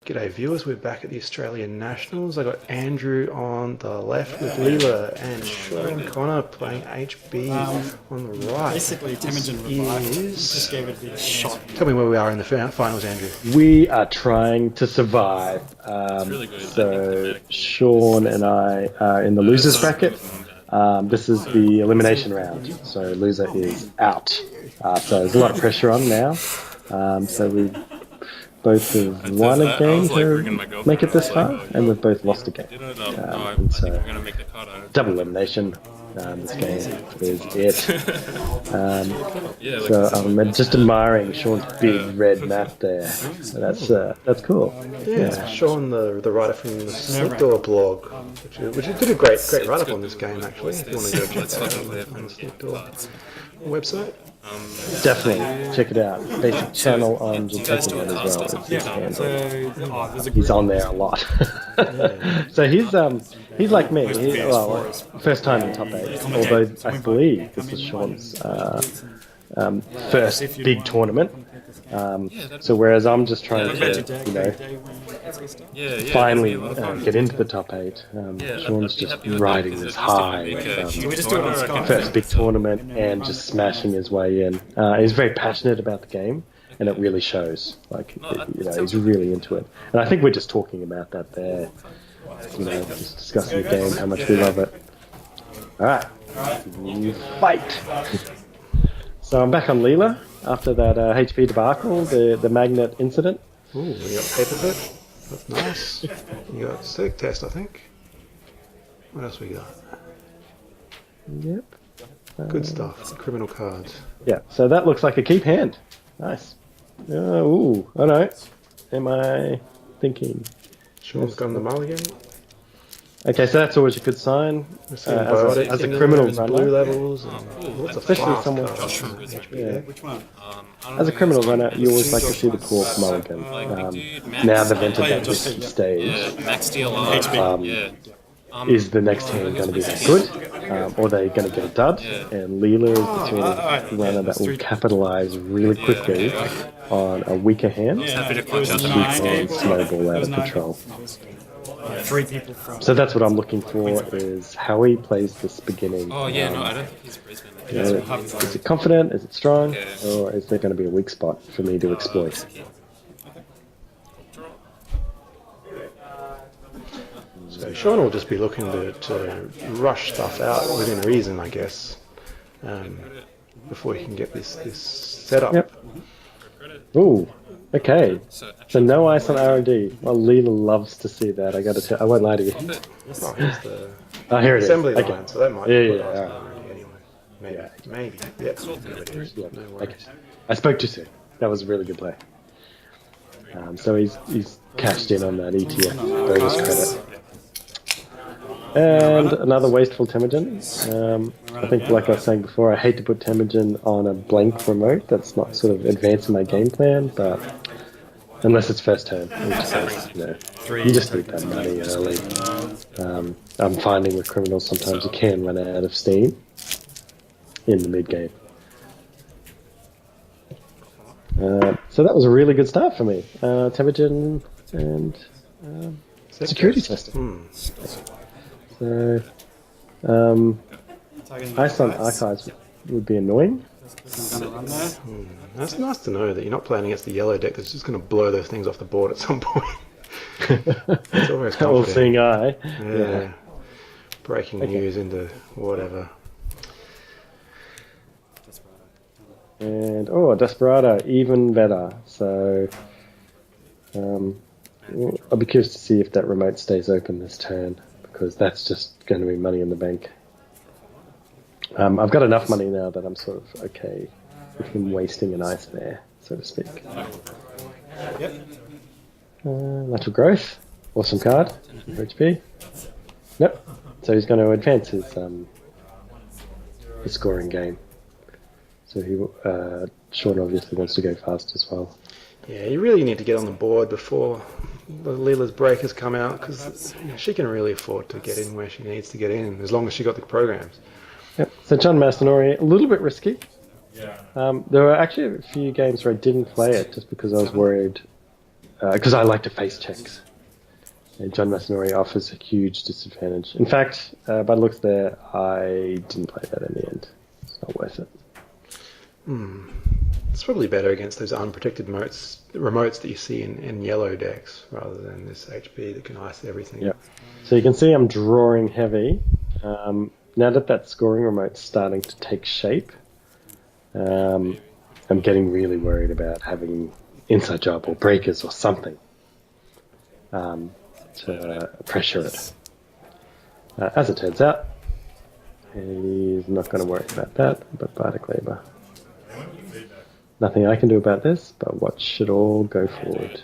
G'day viewers, we're back at the Australian Nationals. I got Andrew on the left with Leela and Shaun Connor playing HB on the right. Basically, Temujin revived. Just gave it a bit of a shot. Tell me where we are in the finals, Andrew. We are trying to survive. Really good. So Shaun and I are in the losers bracket. This is the elimination round, so loser is out. So there's a lot of pressure on now. So we both have won a game to make it this far, and we've both lost a game. And so double elimination. This game is it. So I'm just admiring Shaun's big red map there. So that's cool. Yeah, Shaun, the writer from the Sneakdoor blog, which did a great write-up on this game actually. If you want to go check that out on the Sneakdoor website. Definitely check it out. Basic channel on Japan as well. He's on there a lot. So he's like me. First time in top 8. Although I believe this is Shaun's first big tournament. So whereas I'm just trying to, finally get into the top 8, Shaun's just riding this high. First big tournament and just smashing his way in. He's very passionate about the game, and it really shows. Like, he's really into it. And I think we're just talking about that there. Just discussing the game, how much we love it. All right, fight. So I'm back on Leela after that HP debacle, the magnet incident. Ooh, we got paper clip. That's nice. You got stick test, I think. What else we got? Yep. Good stuff. Criminal cards. Yeah. So that looks like a keep hand. Nice. Ooh. Oh no. Am I thinking? Shaun's gone the mulligan. Okay, so that's always a good sign. As a criminal runner. Blue levels. Especially someone. Which one? As a criminal runner, you always like to see the core mulligan. Now they've entered that risky stage. Is the next hand going to be that good? Or are they going to get a dud? And Leela is the sort of runner that will capitalise really quickly on a weaker hand. And snowball out of control. 3 people from. So that's what I'm looking for, is how he plays this beginning. I don't think he's Brisbane. Is it confident? Is it strong? Or is there going to be a weak spot for me to exploit? So Shaun will just be looking to rush stuff out within reason, I guess, before he can get this set up. Yep. Ooh. Okay, so no ice on R&D. Well, Leela loves to see that. I got to tell. I won't lie to you. Oh, here's the here it is. assembly line, Okay. so that might Yeah. ice on R&D anyway. Maybe. Yeah. Yeah. No worries. Okay. I spoke too soon. That was a really good play. So he's cashed in on that ETF bonus credit. And another wasteful Temujin. I think, like I was saying before, I hate to put Temujin on a blank remote. That's not sort of advancing my game plan, but unless it's first turn, you just need that money early. I'm finding with criminals sometimes you can run out of steam in the mid game. So that was a really good start for me. Temujin and security system. So, ice on archives would be annoying. That's nice to know that you're not playing against the yellow deck that's just going to blow those things off the board at some point. It's always All seeing eye. Yeah. Breaking news into whatever. And Desperado, even better. So I'll be curious to see if that remote stays open this turn, because that's just going to be money in the bank. I've got enough money now that I'm sort of okay with him wasting an ice there, so to speak. Lateral growth, awesome card for HP. Nope. So he's going to advance his scoring game. So Shaun obviously wants to go fast as well. Yeah, you really need to get on the board before the Leela's breakers come out, because she can really afford to get in where she needs to get in, as long as she got the programs. Yep. So John Mastinori, a little bit risky. There were actually a few games where I didn't play it just because I was worried because I like to face checks. And John Masanori offers a huge disadvantage. In fact, by the looks there, I didn't play that in the end. It's not worth it. It's probably better against those unprotected remotes that you see in yellow decks rather than this HP that can ice everything. Yeah. So you can see I'm drawing heavy. Now that scoring remote's starting to take shape, I'm getting really worried about having inside job or breakers or something to pressure it. As it turns out, he's not going to worry about that, but Bardic Labor. Nothing I can do about this, but watch it all go forward.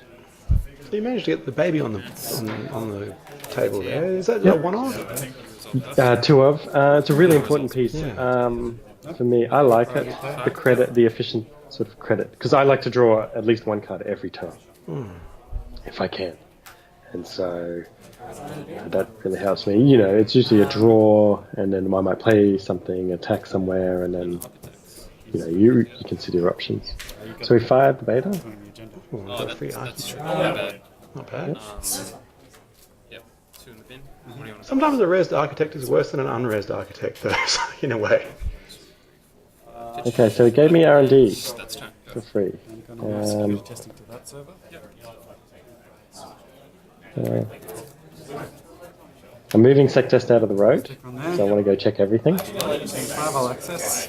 So you managed to get the baby on the table there. Is that a one-off? Two of. It's a really important piece for me. I like it. The credit, the efficient sort of credit, because I like to draw at least one card every turn, if I can. And so that really helps me. You know, it's usually a draw, and then I might play something, attack somewhere, and then you consider your options. So we fired the beta. That's Not bad. Yep, 2 in the bin. What do you want to Sometimes a rezzed architect is worse than an unrezzed architect, though, in a way. Okay, so it gave me R&D That's turn. for free. Testing to that server. I'm moving sec test out of the road, Click on there. so I want to go check everything. Change 5, I'll access.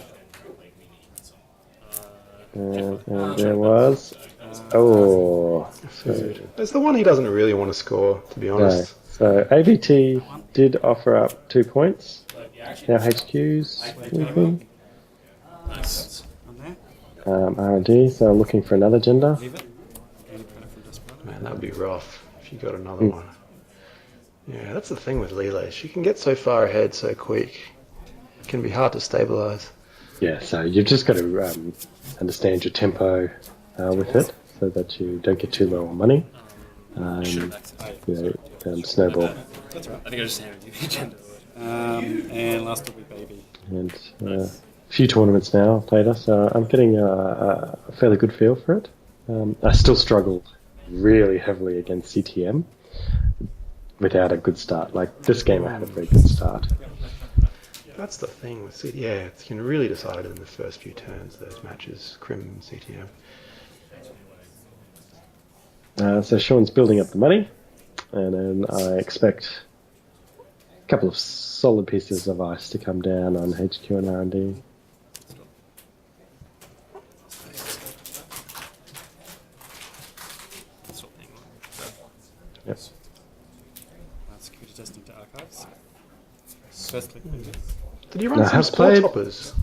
And there was... Oh, It's the one he doesn't really want to score, to be no. honest. So ABT did offer up 2 points. Now HQ's anything. Nice. On there. R&D, so looking for another gender. Leave it. Gain credit from Desperado. Man, that would be rough if you got another one. Yeah, that's the thing with Leela. She can get so far ahead so quick. It can be hard to stabilize. Yeah, so you've just got to understand your tempo with it, so that you don't get too low on money. Snowball. That's right. I think I just handed you the agenda. And last will be Baby. And a few tournaments now I've played her, so I'm getting a fairly good feel for it. I still struggle really heavily against CTM without a good start. Like this game I had a very good start. That's the thing with CTM. Yeah, it can really decide in the first few turns, those matches, Crim and CTM. So Shaun's building up the money, and then I expect a couple of solid pieces of ice to come down on HQ and R&D. Yep. Security testing to archives. First click. Baby. Did you run No, some I've sports played- hoppers?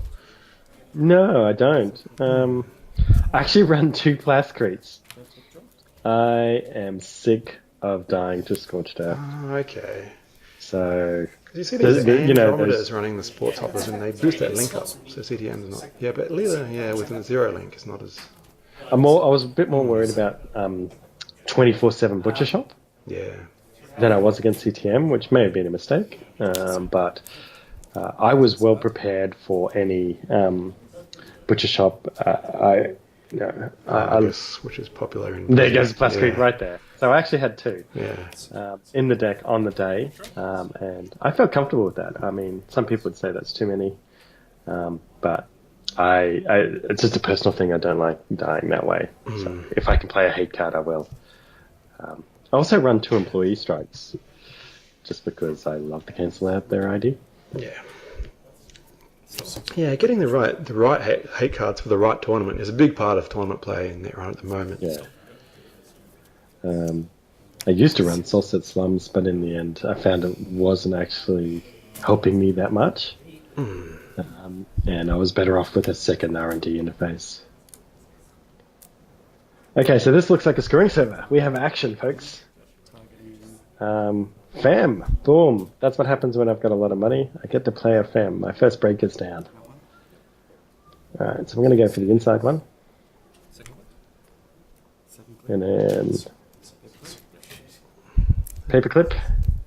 No, I don't. I actually run 2 Plascretes. I am sick of dying to Scorched Earth. Oh, okay. So, Because you see these those- Andromedas running the sports hoppers and they boost that link up. So CTM's not... Yeah, but Leela, with a 0 link is not as... I was a bit more worried about 24/7 Butcher Shop Yeah. than I was against CTM, which may have been a mistake. But I was well prepared for any Butcher Shop. Argus, which is popular in... There goes Plascrete Yeah. right there. So I actually had 2 Yeah. in the deck on the day, and I felt comfortable with that. I mean, some people would say that's too many, but it's just a personal thing. I don't like dying that way. So if I can play a hate card, I will. I also run 2 employee strikes, just because I love to cancel out their ID. Yeah. Yeah, getting the right hate cards for the right tournament is a big part of tournament play in there right at the moment. Yeah. I used to run Solstice Slums, but in the end, I found it wasn't actually helping me that much, and I was better off with a second R&D interface. Okay, so this looks like a scoring server. We have action, folks. Fam, boom. That's what happens when I've got a lot of money. I get to play a fam. My first break is down. Alright, so I'm going to go for the inside one. And then paperclip.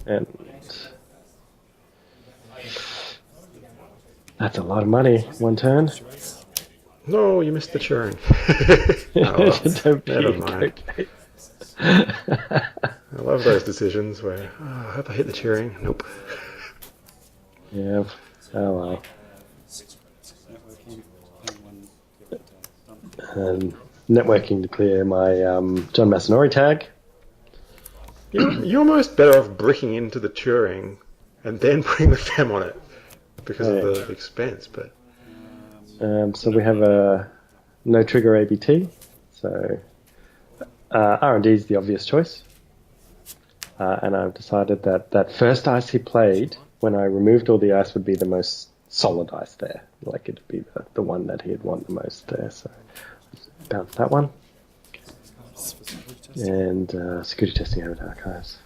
And that's a lot of money. 1 turn. No, you missed the churn. Oh, well, Don't never peek, mind. okay. I love those decisions where, oh, I hope I hit the cheering. Nope. Yeah. Oh well. Networking to clear my John Masanori tag. You're almost better off bricking into the Turing and then putting the FEM on it because of the expense. But so we have a no trigger ABT. So R&D is the obvious choice. And I've decided that that first ice he played, when I removed all the ice, would be the most solid ice there. Like it'd be the one that he'd want the most there. So bounce that one. And security testing over to archives.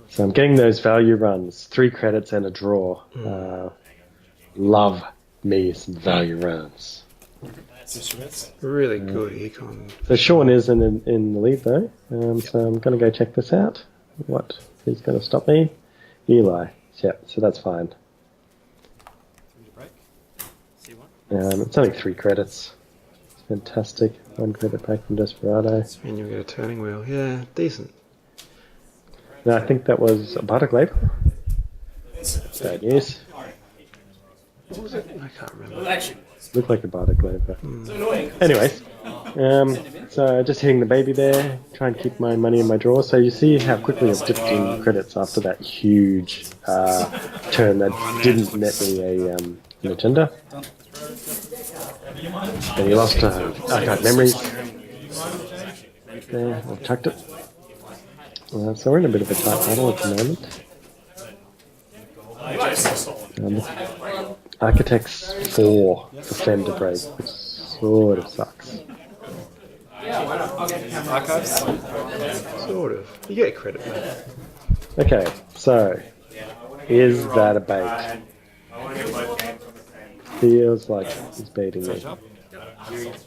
So I'm getting those value runs, 3 credits and a draw. Love me some value runs. Really good econ. So Shaun is in the lead though, so I'm going to go check this out. What? He's going to stop me? Eli. Yeah, so that's fine. It's only 3 credits. It's fantastic. 1 credit back from Desperado. And you'll get a turning wheel. Yeah, decent. No, I think that was a Bardic Label. Bad news. What was it? I can't remember. Looked like a Bardic Label. Anyways, so just hitting the baby there, try and keep my money in my drawer. So you see how quickly I've dipped in credits after that huge turn that didn't net me an agenda. And he lost archive memories. There, I've chucked it. So we're in a bit of a tight battle at the moment. Architects 4 for Fem to break, which sort of sucks. Archives? Sort of. You get credit, mate. Okay, so is that a bait? Feels like he's baiting me.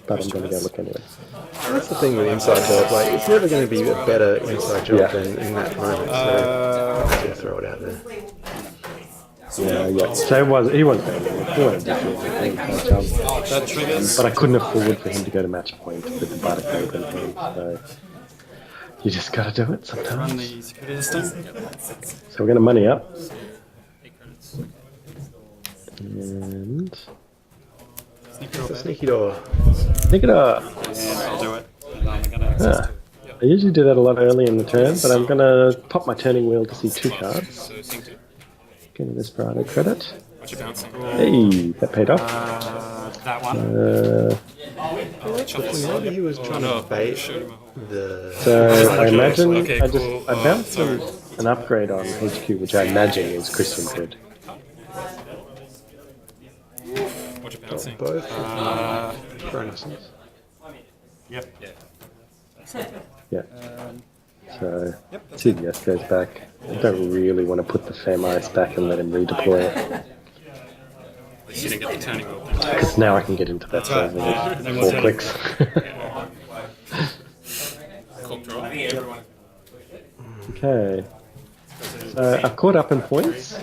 But I'm going to go look anyway. That's the thing with inside job. Like, it's never going to be a better inside job than in that moment. So I'm going to throw it out there. Yeah. So he was baiting me. He wanted to That triggers. but I couldn't afford for him to go to match point with the Bardic Label in hand. So you just got to do it Run sometimes. the security system. So we're going to money up. And It's a sneaky door. pick it up. And I'll do it. And I'm going to access to I usually do that a lot early in the turn, but I'm going to pop my turning wheel to see 2 cards. So sync to. Give me this Desperado credit. What's your bouncing? Hey, that paid off. that one. Maybe he was trying to bait the... So I imagine Okay, cool. I bounced an upgrade on HQ, which I imagine is Christian Grid. What's your bouncing? Both bonuses. Yep. Yeah. So CBS goes back. I don't really want to put the Fem Ice back and let him redeploy it. You didn't get the turning wheel. Because now I can get into that zone with 4 clicks. Cool draw. Okay. So I've caught up in points.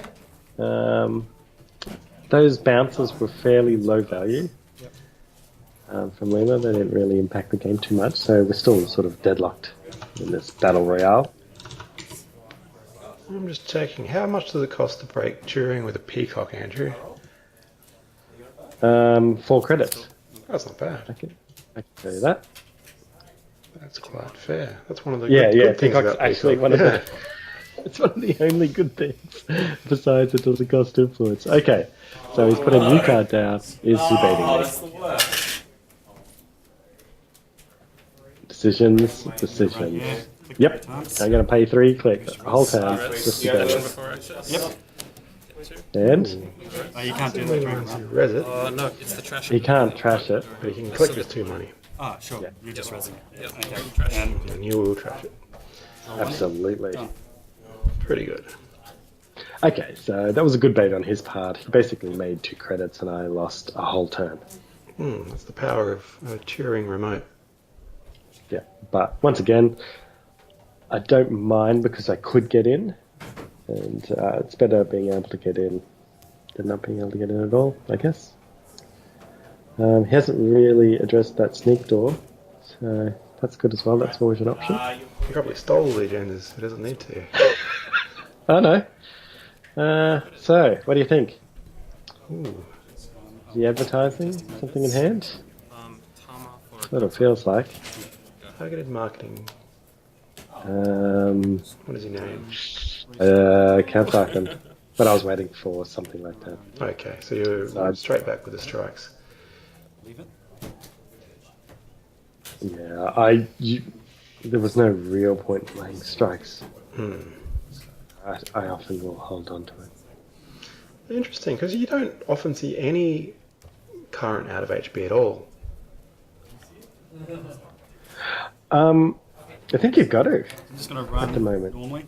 Those bounces were fairly low value from Leela. They didn't really impact the game too much, so we're still sort of deadlocked in this battle royale. I'm just checking. How much does it cost to break Turing with a peacock, Andrew? 4 credits. That's not bad. I can tell you that. That's quite fair. That's one of the Yeah, good things Peacock's about actually Peacock. one of the. It's one of the only good things. Besides, it doesn't cost influence. Okay, so he's put a new card down. Is he baiting me? Decisions. Yep, I'm going to pay 3 clicks. A whole time. Just to go. Before access. Yep. And Oh, you can't do Only that. ones who res it, No, it's the trash. he can't trash it. but he can collect his 2 money, Ah, sure. You're just resing it. Yep. Okay. Trash. And and you will trash it. Absolutely. Pretty good. Okay, so that was a good bait on his part. He basically made 2 credits and I lost a whole turn. That's the power of a Turing remote. Yeah, but once again, I don't mind because I could get in, and it's better being able to get in than not being able to get in at all, I guess. He hasn't really addressed that sneak door, So that's good as well. That's always an option. He probably stole the agendas. He doesn't need to. Oh no. So, what do you think? Ooh. Is he advertising? Something in hand? Tama for That's what it feels like. Targeted marketing. What is he name? Can't type them. But I was waiting for something like that. Okay, so you're straight back with the strikes. Leave it. Yeah, there was no real point in laying strikes. I often will hold on to it. Interesting, because you don't often see any current out of HB at all. I think you've got to I'm just going to run at the moment. normally.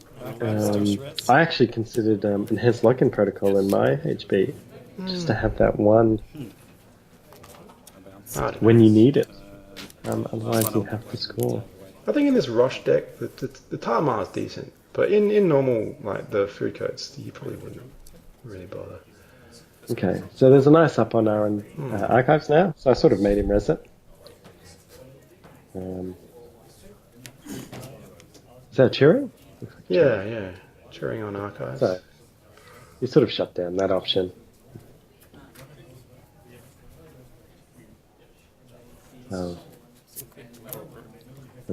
I actually considered enhanced login protocol in my HB just to have that one when you need it. Otherwise, you have to score. I think in this Rosh deck, the Tamar is decent, but in normal, like the food coats, you probably wouldn't really bother. Okay, so there's a nice up on our archives now, so I sort of made him res it. Is that cheering? Yeah, cheering on archives. So you sort of shut down that option. And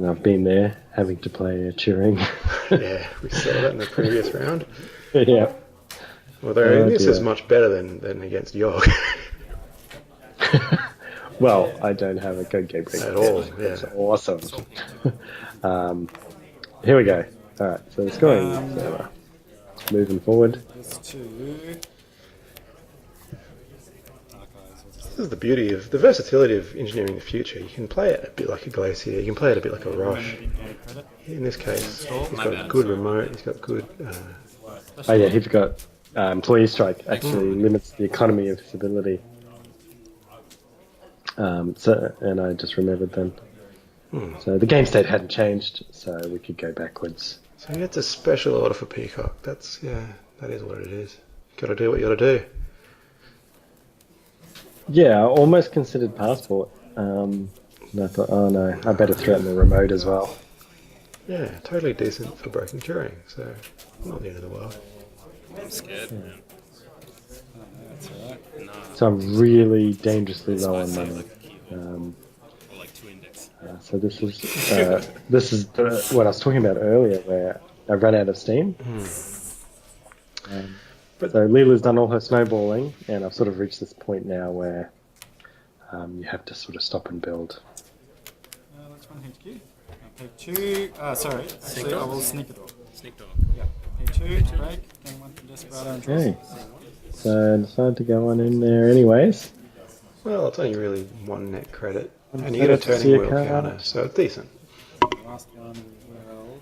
I've been there, having to play cheering. Yeah, we saw that in the previous round. Yeah. Although this is much better than against Yogg. Well, I don't have a go game At all, yeah. It's awesome. Here we go. Alright, so it's going. Moving forward. There's two. This is the beauty of the versatility of engineering the future. You can play it a bit like a Glacier, you can play it a bit like a Rush. In this case, he's got a good remote, he's got good... Oh yeah, he's got employee strike actually limits the economy of his ability. And I just remembered then. So the game state hadn't changed, so we could go backwards. So it's a special order for Peacock. That is what it is. Got to do what you got to do. Yeah, I almost considered passport. And I thought, oh no, I better threaten the remote as well. Yeah, totally decent for broken Turing, so not the end of the world. I'm scared, man. That's alright. Nah. So I'm really dangerously low on money. Or like 2 index. So this is what I was talking about earlier, where I ran out of steam. So Leela's done all her snowballing, and I've sort of reached this point now where you have to sort of stop and build. Let's run HQ. I'll pay 2. Sorry, actually, I will sneak it off. Sneak dog. Yeah, pay 2, break, then 1 for Desperado and Okay. So I decided to go on in there anyways. Well, it's only really 1 net credit. And you So get a let's see turning a wheel card. counter, so it's decent. Last one as well.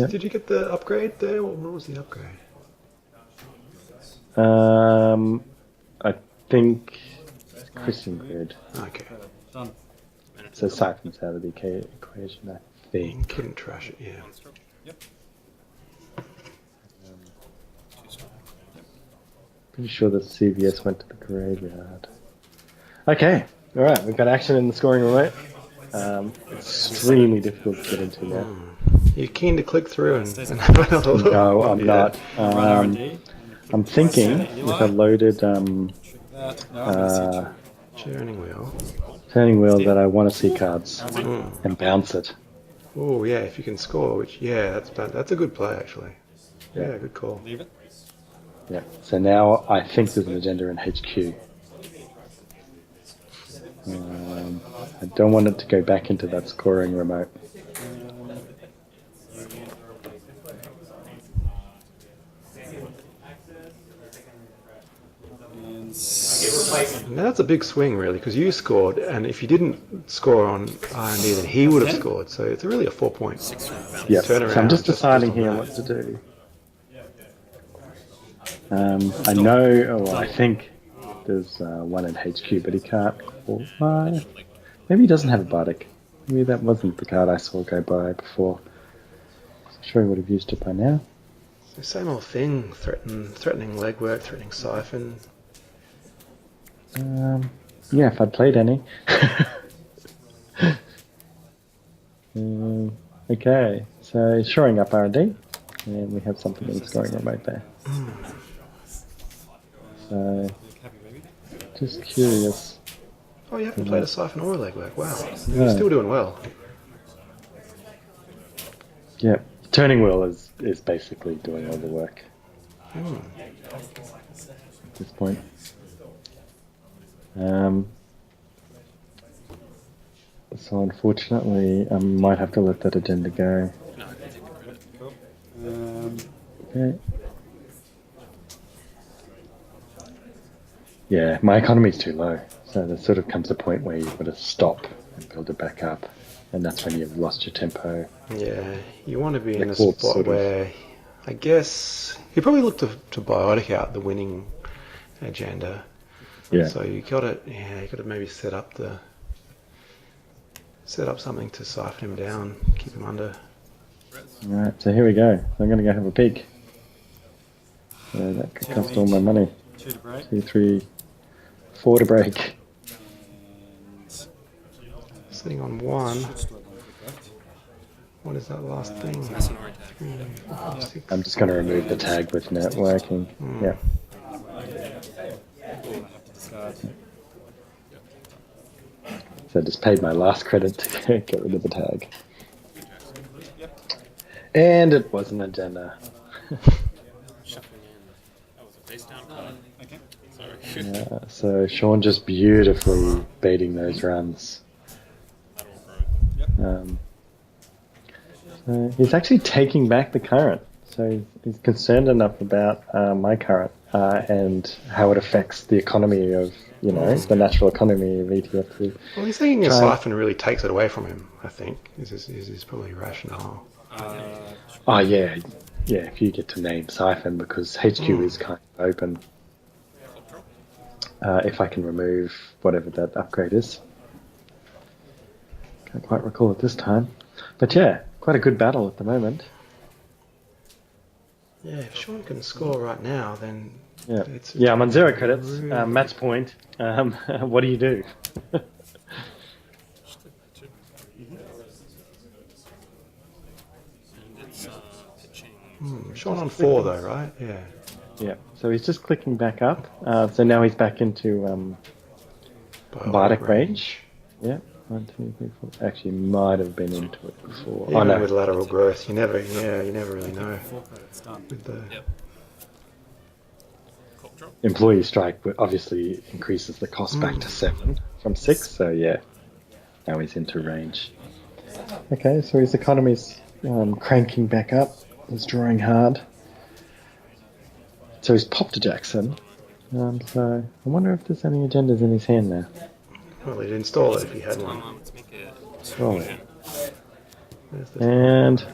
Did you get the upgrade there? What was the upgrade? I think Christian grid. Okay. Done. So siphons out of the equation, I think. Couldn't trash it, yeah. Yep. Pretty sure that CVS went to the graveyard. Okay, alright, we've got action in the scoring remote. Extremely difficult to get into now. You're keen to click through and have another look? No, I'm not. Run R&D. I'm thinking with a loaded That. No, I'm gonna Turning wheel. turning wheel that I want to see cards and bounce it. Oh yeah, if you can score, which that's a good play actually. Yeah, good call. leave it. Yeah. So now I think there's an agenda in HQ. I don't want it to go back into that scoring remote. Now that's a big swing really, because you scored, and if you didn't score on R&D, then he would have scored. So it's really a 4-point. Yeah. Turn So I'm around just just deciding on here that. what to do. I know, I think there's one in HQ, but he can't qualify. Maybe he doesn't have a Bardic. Maybe that wasn't the card I saw go by before. I'm sure he would have used it by now. The same old thing. Threatening legwork, threatening siphon. Yeah, if I'd played any. Okay, so shoring up R&D, and we have something in scoring remote there. So, just curious. Oh, you haven't played a siphon or a legwork. Wow, No. you're still doing well. Yeah, turning wheel is basically doing all the work at this point. So unfortunately, I might have to let that agenda go. No, I can take the credit. Cool. Okay. Yeah, my economy's too low, so there sort of comes a point where you've got to stop and build it back up, and that's when you've lost your tempo. Yeah, you want to be in a Sort spot of. where, I guess, you probably look to biotic out the winning agenda. Yeah. So you got to maybe set up something to siphon him down, keep him under. Alright, so here we go. I'm going to go have a peek. So that could cost all my money. 2 to break. 2, 3, 4 to break. And Sitting on 1. should still have one click left. What is that last thing? Mercenary tag. 3, 4, 6. I'm just going to remove the tag with networking. Yeah. I have to discard. So I just paid my last credit to get rid of the tag. Yep. And it was an agenda. Shuffling in. That was a face down card. Okay. Sorry. So Shaun just beautifully baiting those runs. So he's actually taking back the current. So he's concerned enough about my current and how it affects the economy of, the natural economy of ETF2. Well, he's thinking a siphon really takes it away from him, I think, is probably rational. Oh, yeah. Yeah, if you get to name siphon, because HQ is kind of open. If I can remove whatever that upgrade is. Can't quite recall it this time. But yeah, quite a good battle at the moment. Yeah, if Shaun can score right now, then... Yeah, I'm on 0 credits. Match point. What do you do? Shaun on 4 though, right? Yeah. Yeah, so he's just clicking back up. So now he's back into Bardic range. Yeah, 1, 2, 3, 4. Actually, might have been into it before. Even with lateral growth, you never really know. 4 credits done. With the employee strike obviously increases the cost back to 7 from 6. So yeah, now he's into range. Okay, so his economy's cranking back up. He's drawing hard. So he's popped a Jackson. So I wonder if there's any agendas in his hand now. Well, he'd install it if he had one. Let's make it Oh. There's the- And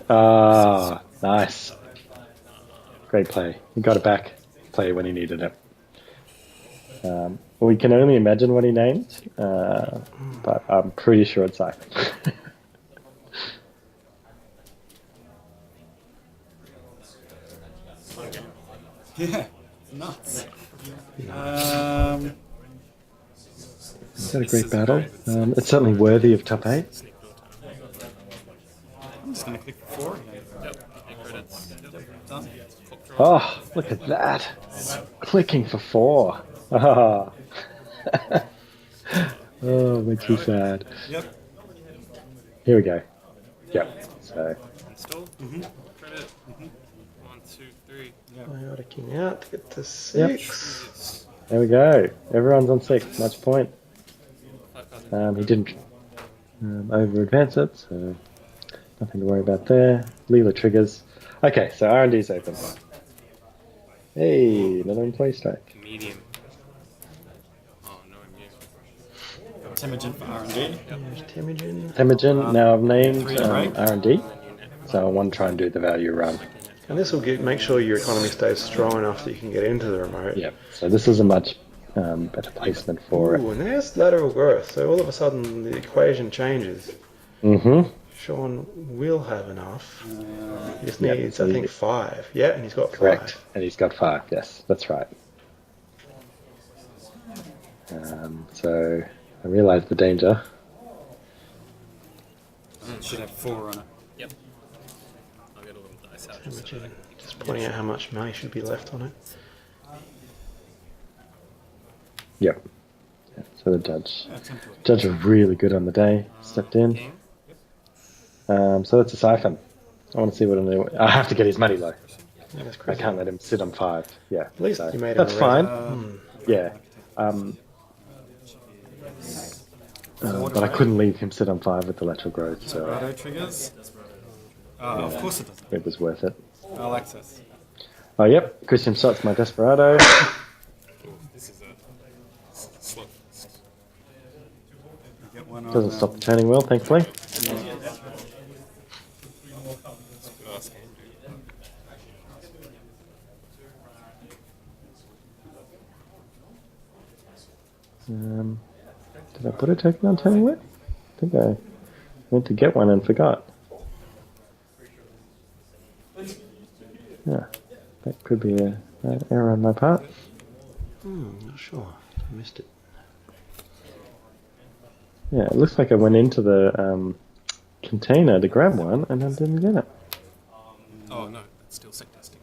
nice. Great play. He got it back. Play when he needed it. We can only imagine what he named, but I'm pretty sure it's Siphon. Yeah, nuts. Is that a great battle? It's certainly worthy of top 8. I'm just going to click 4 again. Done. Oh, look at that. Clicking for 4. Ah. Oh, makes me sad. Yep. Here we go. Yep. So, install. Credit. 1, 2, 3. Bioticing out to get to 6. there we go. Everyone's on 6. Match point. He didn't over advance it, so nothing to worry about there. Leela triggers. Okay, so R&D's open. Hey, another employee strike. Medium. Oh, no immune. Temujin for R&D. There's Temujin. Temujin, now I've named 3 to break. R&D, so I want to try and do the value run. And this will make sure your economy stays strong enough that you can get into the remote. Yep, so this is a much better placement for it. Ooh, and there's lateral growth, so all of a sudden the equation changes. Mm-hmm. Shaun will have enough. He just needs, I think, 5. Yeah, and he's got 5. Correct. And he's got 5. Yes, that's right. So I realised the danger. It should have 4 on it. Yep. I'll get a little dice out. Just pointing out how much money should be left on it. Yep. Yeah, so the judge was really good on the day. Stepped in. So it's a siphon. I want to see what I have to get his money though. Yeah, I can't let him sit on 5. Yeah. At least so you made that's him fine. Yeah. But I couldn't leave him sit on 5 with the lateral growth. So Auto triggers. Of course it doesn't. it was worth it. I'll access. Oh yep, Christian shot's my desperado. This is a slot. Get one Doesn't stop the turning wheel, thankfully. Did I put a token on turning wheel? I think I went to get one and forgot. Yeah, that could be an error on my part. Not sure. I missed it. Yeah, it looks like I went into the container to grab one and I didn't get it. Oh no, it's still sync testing.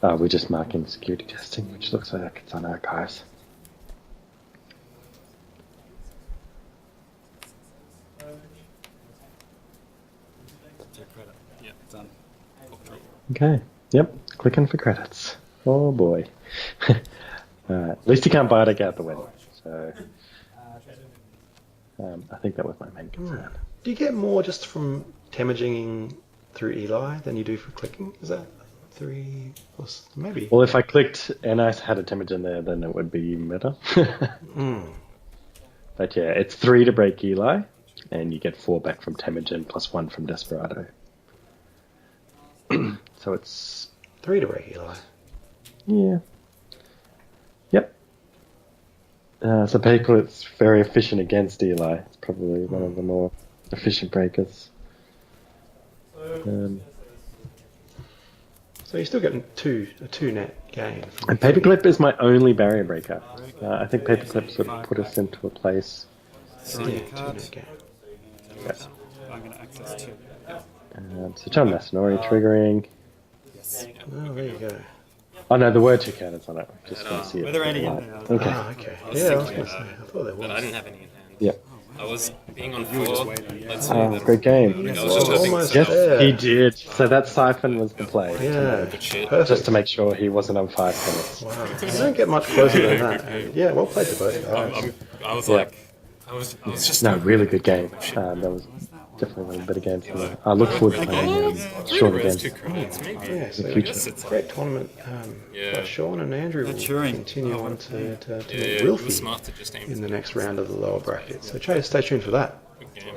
Right? We're just marking security testing, which looks like it's on archives. Yeah, done. Okay, yep, clicking for credits. Oh boy. At least you can't buy it out the win. So I think that was my main concern. Do you get more just from temaging through Eli than you do for clicking? Is that 3 plus? Maybe. Well, if I clicked and I had a Temujin there, then it would be even better. But yeah, it's 3 to break Eli, and you get 4 back from Temujin plus 1 from Desperado. So it's 3 to break Eli. yeah, yep. So people, it's very efficient against Eli. It's probably one of the more efficient breakers. So you're still getting a 2 net gain. And Paperclip is my only barrier breaker. I think Paperclip sort of put us into a place. Yeah, 2 net gain. Yeah. I'm going to access 2. So John Masanori triggering. Oh, there you go. Oh no, there were 2 counters on it. Just want to see it. Were there any in there? Okay. Ah, okay. I was Yeah, I was thinking going to say. about I thought there but I was. didn't have any in hand. Yeah. I was being on 4. Let's see. Oh, great game. I was just hoping almost to there. He did. So that siphon was the play. Yeah, Good shit. perfect. Just to make sure he wasn't on 5 minutes. Wow. You don't get much closer than that. And yeah, well played to both guys. I was Yeah. like, I was just No, really good game. That was definitely one of the better games. I look forward to playing shorter games. 2 credits, maybe. Yeah, so future. great tournament. But Shaun and Andrew will Turing. continue on to meet It was Wilfie smart to just aim in the next round of the lower bracket. So stay tuned for that. Good game.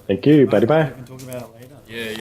Thank you. Bye bye. We can talk about it later. Yeah.